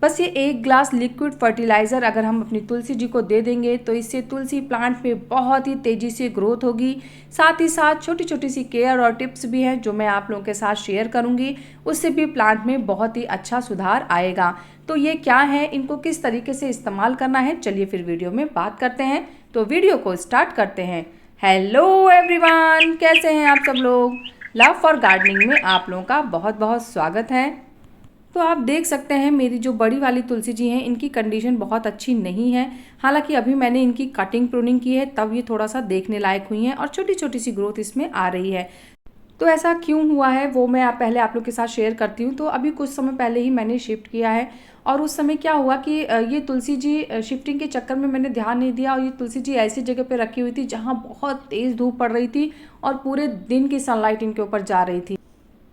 बस ये 1 glass liquid fertiliser अगर हम अपनी तुलसी जी को दे देंगे तो इससे तुलसी प्लांट में बहुत ही तेज़ी से ग्रोथ होगी। साथ ही साथ छोटी छोटी सी केयर और टिप्स भी हैं जो मैं आप लोगों के साथ शेयर करूंगी, उससे भी प्लांट में बहुत ही अच्छा सुधार आएगा। तो ये क्या है, इनको किस तरीके से इस्तेमाल करना है, चलिए फिर वीडियो में बात करते हैं। तो वीडियो को स्टार्ट करते हैं। हेलो एवरीवन, कैसे हैं आप सब लोग। लव फॉर गार्डनिंग में आप लोगों का बहुत बहुत स्वागत है। तो आप देख सकते हैं मेरी जो बड़ी वाली तुलसी जी हैं, इनकी कंडीशन बहुत अच्छी नहीं है। हालांकि अभी मैंने इनकी कटिंग प्रूनिंग की है, तब ये थोड़ा सा देखने लायक हुई हैं और छोटी छोटी सी ग्रोथ इसमें आ रही है। तो ऐसा क्यों हुआ है वो मैं पहले आप लोग के साथ शेयर करती हूँ। तो अभी कुछ समय पहले ही मैंने शिफ्ट किया है और उस समय क्या हुआ कि ये तुलसी जी शिफ्टिंग के चक्कर में मैंने ध्यान नहीं दिया और ये तुलसी जी ऐसी जगह पे रखी हुई थी जहाँ बहुत तेज़ धूप पड़ रही थी और पूरे दिन की सनलाइट इनके ऊपर जा रही थी।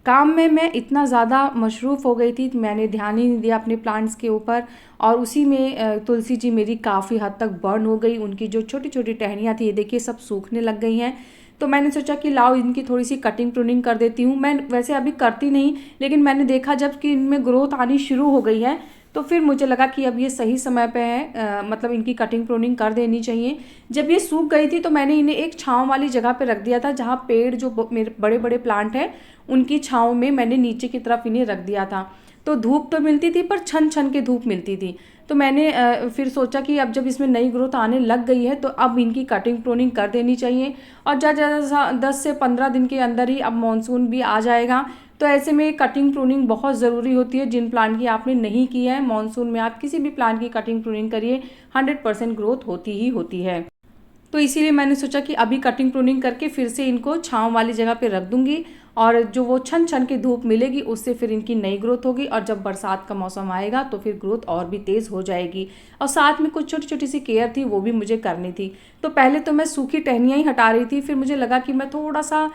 काम में मैं इतना ज़्यादा मशरूफ़ हो गई थी, मैंने ध्यान ही नहीं दिया अपने प्लांट्स के ऊपर और उसी में तुलसी जी मेरी काफ़ी हद तक बर्न हो गई। उनकी जो छोटी छोटी टहनियाँ थी, ये देखिए सब सूखने लग गई हैं। तो मैंने सोचा कि लाओ इनकी थोड़ी सी कटिंग प्रूनिंग कर देती हूँ। मैं वैसे अभी करती नहीं, लेकिन मैंने देखा जब कि इनमें ग्रोथ आनी शुरू हो गई है तो फिर मुझे लगा कि अब ये सही समय पे है, मतलब इनकी कटिंग प्रूनिंग कर देनी चाहिए। जब ये सूख गई थी तो मैंने इन्हें एक छाँव वाली जगह पे रख दिया था, जहाँ पेड़ जो मेरे बड़े बड़े प्लांट हैं उनकी छाँव में मैंने नीचे की तरफ इन्हें रख दिया था। तो धूप तो मिलती थी पर छन छन के धूप मिलती थी। तो मैंने फिर सोचा कि अब जब इसमें नई ग्रोथ आने लग गई है तो अब इनकी कटिंग प्रूनिंग कर देनी चाहिए। और ज़्यादा ज़्यादा 10 से 15 दिन के अंदर ही अब मानसून भी आ जाएगा, तो ऐसे में कटिंग प्रूनिंग बहुत ज़रूरी होती है। जिन प्लांट की आपने नहीं की है, मानसून में आप किसी भी प्लांट की कटिंग प्रूनिंग करिए, 100% ग्रोथ होती ही होती है। तो इसीलिए मैंने सोचा कि अभी कटिंग प्रूनिंग करके फिर से इनको छाँव वाली जगह पे रख दूंगी और जो वो छन छन की धूप मिलेगी उससे फिर इनकी नई ग्रोथ होगी और जब बरसात का मौसम आएगा तो फिर ग्रोथ और भी तेज़ हो जाएगी। और साथ में कुछ छोटी छोटी सी केयर थी वो भी मुझे करनी थी। तो पहले तो मैं सूखी टहनियाँ ही हटा रही थी, फिर मुझे लगा कि मैं थोड़ा सा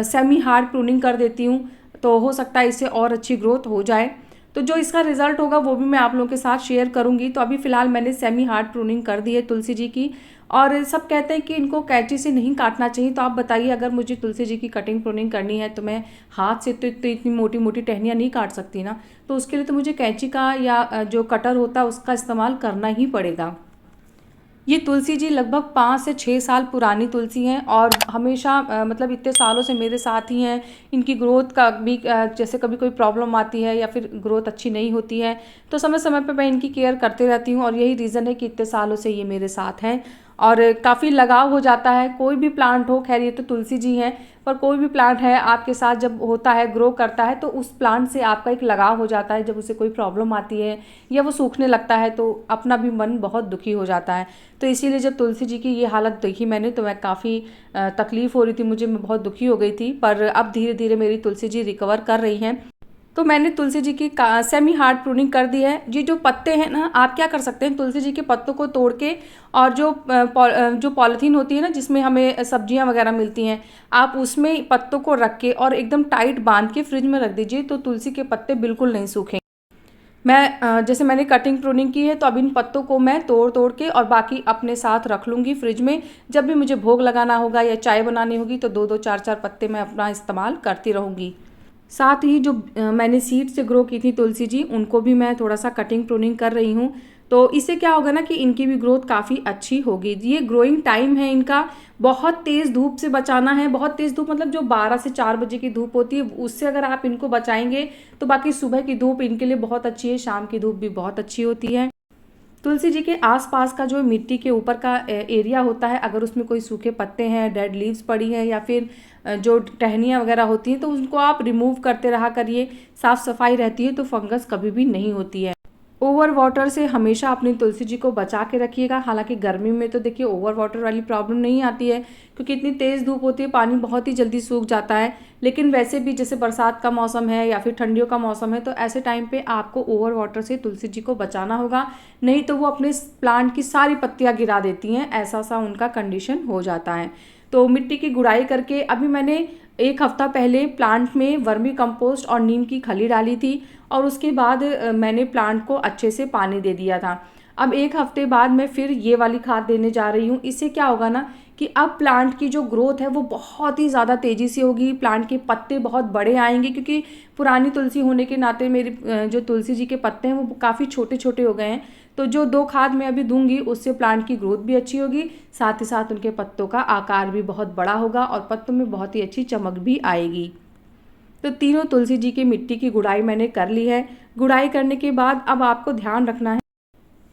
सेमी हार्ड प्रूनिंग कर देती हूँ, तो हो सकता है इससे और अच्छी ग्रोथ हो जाए। तो जो इसका रिजल्ट होगा वो भी मैं आप लोगों के साथ शेयर करूंगी। तो अभी फ़िलहाल मैंने सेमी हार्ड प्रूनिंग कर दी है तुलसी जी की। और सब कहते हैं कि इनको कैंची से नहीं काटना चाहिए, तो आप बताइए अगर मुझे तुलसी जी की कटिंग प्रूनिंग करनी है तो मैं हाथ से तो इतनी मोटी मोटी टहनियाँ नहीं काट सकती ना। तो उसके लिए तो मुझे कैंची का या जो कटर होता है उसका इस्तेमाल करना ही पड़ेगा। ये तुलसी जी लगभग 5 से 6 साल पुरानी तुलसी हैं और हमेशा मतलब इतने सालों से मेरे साथ ही हैं। इनकी ग्रोथ का भी जैसे कभी कोई प्रॉब्लम आती है या फिर ग्रोथ अच्छी नहीं होती है तो समय समय पे मैं इनकी केयर करते रहती हूँ और यही रीज़न है कि इतने सालों से ये मेरे साथ हैं और काफ़ी लगाव हो जाता है। कोई भी प्लांट हो, खैर ये तो तुलसी जी हैं, पर कोई भी प्लांट है आपके साथ जब होता है, ग्रो करता है, तो उस प्लांट से आपका एक लगाव हो जाता है। जब उसे कोई प्रॉब्लम आती है या वो सूखने लगता है तो अपना भी मन बहुत दुखी हो जाता है। तो इसीलिए जब तुलसी जी की ये हालत देखी मैंने तो मैं काफ़ी तकलीफ़ हो रही थी मुझे, मैं बहुत दुखी हो गई थी। पर अब धीरे धीरे मेरी तुलसी जी रिकवर कर रही हैं। तो मैंने तुलसी जी की सेमी हार्ड प्रूनिंग कर दी है। ये जो पत्ते हैं ना, आप क्या कर सकते हैं, तुलसी जी के पत्तों को तोड़ के और जो पॉलीथीन होती है ना जिसमें हमें सब्जियां वगैरह मिलती हैं, आप उसमें पत्तों को रख के और एकदम टाइट बांध के फ्रिज में रख दीजिए, तो तुलसी के पत्ते बिल्कुल नहीं सूखें। मैं जैसे मैंने कटिंग प्रूनिंग की है तो अब इन पत्तों को मैं तोड़ तोड़ के और बाकी अपने साथ रख लूँगी फ्रिज में। जब भी मुझे भोग लगाना होगा या चाय बनानी होगी तो दो दो चार चार पत्ते मैं अपना इस्तेमाल करती रहूँगी। साथ ही जो मैंने सीड से ग्रो की थी तुलसी जी, उनको भी मैं थोड़ा सा कटिंग प्रूनिंग कर रही हूँ। तो इससे क्या होगा ना कि इनकी भी ग्रोथ काफ़ी अच्छी होगी। ये ग्रोइंग टाइम है इनका, बहुत तेज़ धूप से बचाना है। बहुत तेज़ धूप मतलब जो 12 से 4 बजे की धूप होती है उससे अगर आप इनको बचाएंगे तो बाकी सुबह की धूप इनके लिए बहुत अच्छी है, शाम की धूप भी बहुत अच्छी होती है। तुलसी जी के आसपास का जो मिट्टी के ऊपर का एरिया होता है, अगर उसमें कोई सूखे पत्ते हैं, डेड लीव्स पड़ी हैं या फिर जो टहनियाँ वगैरह होती हैं तो उनको आप रिमूव करते रहा करिए। साफ़ सफाई रहती है तो फंगस कभी भी नहीं होती है। ओवर वाटर से हमेशा अपनी तुलसी जी को बचा के रखिएगा। हालांकि गर्मी में तो देखिए ओवर वाटर वाली प्रॉब्लम नहीं आती है क्योंकि इतनी तेज़ धूप होती है, पानी बहुत ही जल्दी सूख जाता है। लेकिन वैसे भी जैसे बरसात का मौसम है या फिर ठंडियों का मौसम है तो ऐसे टाइम पे आपको ओवर वाटर से तुलसी जी को बचाना होगा, नहीं तो वो अपने प्लांट की सारी पत्तियाँ गिरा देती हैं, ऐसा सा उनका कंडीशन हो जाता है। तो मिट्टी की गुड़ाई करके अभी मैंने 1 हफ्ता पहले प्लांट में वर्मी कंपोस्ट और नीम की खली डाली थी और उसके बाद मैंने प्लांट को अच्छे से पानी दे दिया था। अब 1 हफ्ते बाद मैं फिर ये वाली खाद देने जा रही हूँ। इससे क्या होगा ना कि अब प्लांट की जो ग्रोथ है वो बहुत ही ज़्यादा तेज़ी से होगी, प्लांट के पत्ते बहुत बड़े आएंगे, क्योंकि पुरानी तुलसी होने के नाते मेरी जो तुलसी जी के पत्ते हैं वो काफ़ी छोटे छोटे हो गए हैं। तो जो 2 खाद मैं अभी दूंगी उससे प्लांट की ग्रोथ भी अच्छी होगी, साथ ही साथ उनके पत्तों का आकार भी बहुत बड़ा होगा और पत्तों में बहुत ही अच्छी चमक भी आएगी। तो तीनों तुलसी जी की मिट्टी की गुड़ाई मैंने कर ली है। गुड़ाई करने के बाद अब आपको ध्यान रखना है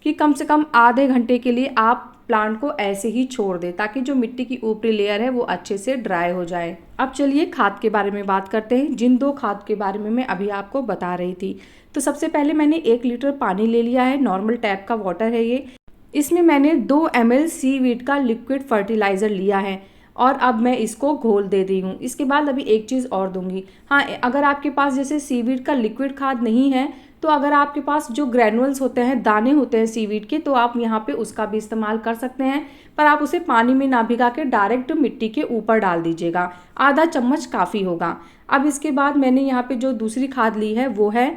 कि कम से कम आधे घंटे के लिए आप प्लांट को ऐसे ही छोड़ दें, ताकि जो मिट्टी की ऊपरी लेयर है वो अच्छे से ड्राई हो जाए। अब चलिए खाद के बारे में बात करते हैं, जिन 2 खाद के बारे में मैं अभी आपको बता रही थी। तो सबसे पहले मैंने 1 लीटर पानी ले लिया है, नॉर्मल टैप का वाटर है ये। इसमें मैंने 2 ml सीवीड का लिक्विड फर्टिलाइज़र लिया है और अब मैं इसको घोल दे रही हूँ। इसके बाद अभी एक चीज़ और दूंगी। हाँ, अगर आपके पास जैसे सीवीड का लिक्विड खाद नहीं है, तो अगर आपके पास जो ग्रैनुअल्स होते हैं, दाने होते हैं सीवीड के, तो आप यहाँ पे उसका भी इस्तेमाल कर सकते हैं, पर आप उसे पानी में ना भिगा के डायरेक्ट मिट्टी के ऊपर डाल दीजिएगा। आधा चम्मच काफ़ी होगा। अब इसके बाद मैंने यहाँ पे जो दूसरी खाद ली है वो है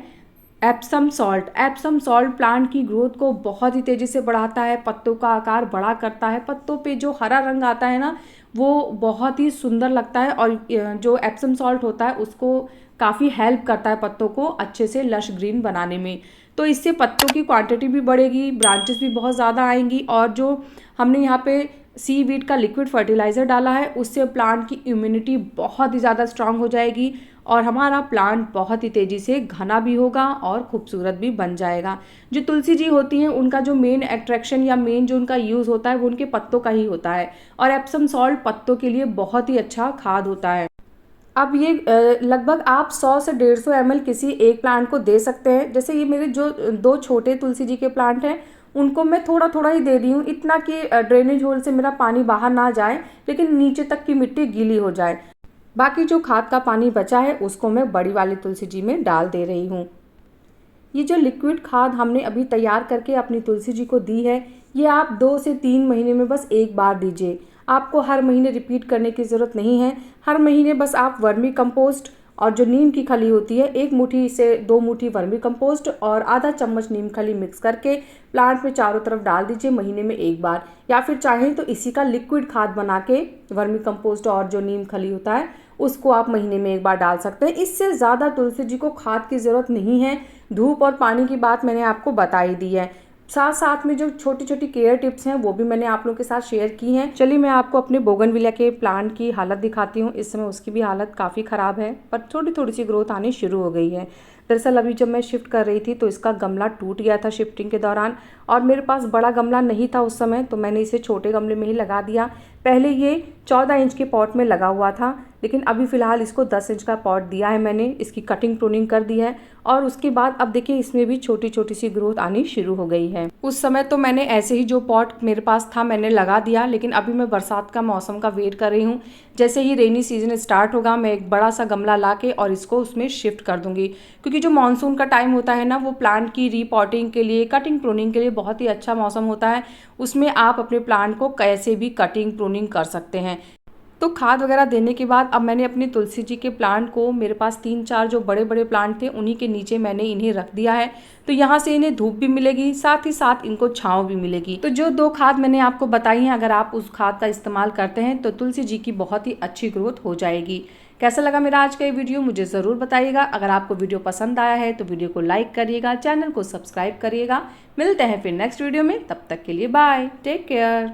Epsom salt. Epsom salt plant की ग्रोथ को बहुत ही तेज़ी से बढ़ाता है, पत्तों का आकार बड़ा करता है, पत्तों पे जो हरा रंग आता है ना वो बहुत ही सुंदर लगता है, और जो एप्सम सॉल्ट होता है उसको काफ़ी हेल्प करता है पत्तों को अच्छे से लश ग्रीन बनाने में। तो इससे पत्तों की क्वांटिटी भी बढ़ेगी, ब्रांचेस भी बहुत ज़्यादा आएंगी, और जो हमने यहाँ पे सीवीड का लिक्विड फर्टिलाइज़र डाला है उससे प्लांट की इम्यूनिटी बहुत ही ज़्यादा स्ट्रांग हो जाएगी, और हमारा प्लांट बहुत ही तेज़ी से घना भी होगा और खूबसूरत भी बन जाएगा। जो तुलसी जी होती हैं उनका जो मेन अट्रैक्शन या मेन जो उनका यूज़ होता है वो उनके पत्तों का ही होता है, और एप्सम सॉल्ट पत्तों के लिए बहुत ही अच्छा खाद होता है। अब ये लगभग आप 100 से 150 ml किसी एक प्लांट को दे सकते हैं। जैसे ये मेरे जो 2 छोटे तुलसी जी के प्लांट हैं उनको मैं थोड़ा थोड़ा ही दे रही हूँ, इतना कि ड्रेनेज होल से मेरा पानी बाहर ना जाए लेकिन नीचे तक की मिट्टी गीली हो जाए। बाकी जो खाद का पानी बचा है उसको मैं बड़ी वाली तुलसी जी में डाल दे रही हूँ। ये जो लिक्विड खाद हमने अभी तैयार करके अपनी तुलसी जी को दी है, ये आप 2 से 3 महीने में बस एक बार दीजिए। आपको हर महीने रिपीट करने की ज़रूरत नहीं है। हर महीने बस आप वर्मी कंपोस्ट और जो नीम की खली होती है, 1 मुट्ठी से 2 मुट्ठी वर्मी कंपोस्ट और आधा चम्मच नीम खली मिक्स करके प्लांट में चारों तरफ डाल दीजिए महीने में एक बार, या फिर चाहें तो इसी का लिक्विड खाद बना के वर्मी कंपोस्ट और जो नीम खली होता है उसको आप महीने में एक बार डाल सकते हैं। इससे ज़्यादा तुलसी जी को खाद की ज़रूरत नहीं है। धूप और पानी की बात मैंने आपको बता ही दी है। साथ साथ में जो छोटी छोटी केयर टिप्स हैं वो भी मैंने आप लोगों के साथ शेयर की हैं। चलिए मैं आपको अपने बोगनविलिया के प्लांट की हालत दिखाती हूँ। इस समय उसकी भी हालत काफ़ी ख़राब है, पर थोड़ी थोड़ी सी ग्रोथ आनी शुरू हो गई है। दरअसल अभी जब मैं शिफ्ट कर रही थी तो इसका गमला टूट गया था शिफ्टिंग के दौरान, और मेरे पास बड़ा गमला नहीं था उस समय, तो मैंने इसे छोटे गमले में ही लगा दिया। पहले ये 14 इंच के पॉट में लगा हुआ था, लेकिन अभी फ़िलहाल इसको 10 इंच का पॉट दिया है मैंने। इसकी कटिंग प्रूनिंग कर दी है, और उसके बाद अब देखिए इसमें भी छोटी छोटी सी ग्रोथ आनी शुरू हो गई है। उस समय तो मैंने ऐसे ही जो पॉट मेरे पास था मैंने लगा दिया, लेकिन अभी मैं बरसात का मौसम का वेट कर रही हूँ। जैसे ही रेनी सीजन स्टार्ट होगा मैं एक बड़ा सा गमला ला के और इसको उसमें शिफ्ट कर दूंगी, क्योंकि जो मानसून का टाइम होता है ना वो प्लांट की रीपॉटिंग के लिए, कटिंग प्रूनिंग के लिए बहुत ही अच्छा मौसम होता है। उसमें आप अपने प्लांट को कैसे भी कटिंग प्रूनिंग कर सकते हैं। तो खाद वगैरह देने के बाद अब मैंने अपनी तुलसी जी के प्लांट को, मेरे पास 3-4 जो बड़े बड़े प्लांट थे उन्हीं के नीचे मैंने इन्हें रख दिया है। तो यहाँ से इन्हें धूप भी मिलेगी, साथ ही साथ इनको छांव भी मिलेगी। तो जो 2 खाद मैंने आपको बताई हैं, अगर आप उस खाद का इस्तेमाल करते हैं तो तुलसी जी की बहुत ही अच्छी ग्रोथ हो जाएगी। कैसा लगा मेरा आज का ये वीडियो मुझे ज़रूर बताइएगा। अगर आपको वीडियो पसंद आया है तो वीडियो को लाइक करिएगा, चैनल को सब्सक्राइब करिएगा। मिलते हैं फिर नेक्स्ट वीडियो में, तब तक के लिए बाय, टेक केयर।